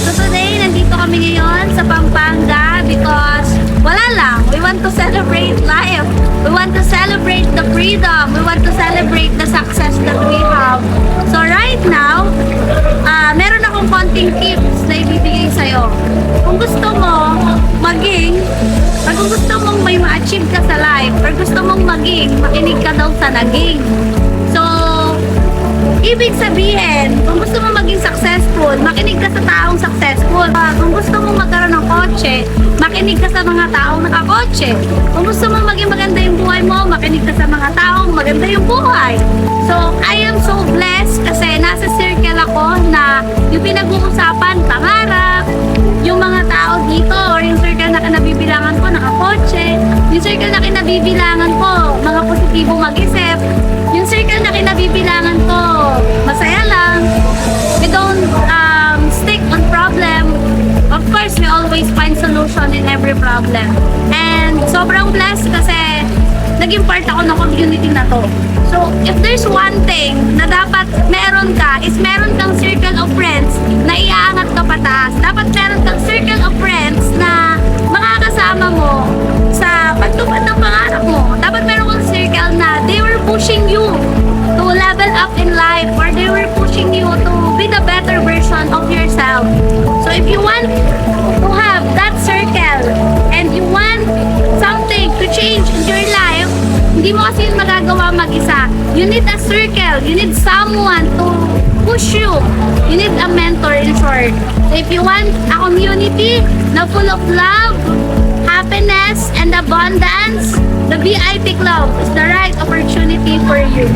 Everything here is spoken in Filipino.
So today, nandito kami ngayon sa Pampanga because wala lang. We want to celebrate life. We want to celebrate the freedom. We want to celebrate the success that we have. So right now, meron akong konting tips na ibibigay sa'yo. Kung gusto mo maging, or kung gusto mong may ma-achieve ka sa life, or gusto mong maging, makinig ka daw sa naging. So, ibig sabihin, kung gusto mo maging successful, makinig ka sa taong successful. Kung gusto mong magkaroon ng kotse, makinig ka sa mga taong nakakotse. Kung gusto mong maging maganda yung buhay mo, makinig ka sa mga taong maganda yung buhay. So, I am so blessed kasi nasa circle ako na yung pinag-uusapan, pangarap, yung mga tao dito, or yung circle na kinabibilangan ko, nakakotse, yung circle na kinabibilangan ko, mga positibo mag-isip, yung circle na kinabibilangan ko, masaya lang. We don't stick on problem. Of course, we always find solution in every problem. And sobrang blessed kasi naging part ako ng community na to. So, if there's one thing na dapat meron ka, is meron kang circle of friends na iaangat ka pataas. Dapat meron kang circle of friends na makakasama mo sa pagtupad ng pangarap mo. Dapat meron kang circle na they were pushing you to level up in life, or they were pushing you to be the better version of yourself. So if you want to have that circle and you want something to change in your life, hindi mo kasi yun magagawa mag-isa. You need a circle. You need someone to push you. You need a mentor, in short. So if you want a community na full of love, happiness, and abundance, the VIP Club is the right opportunity for you.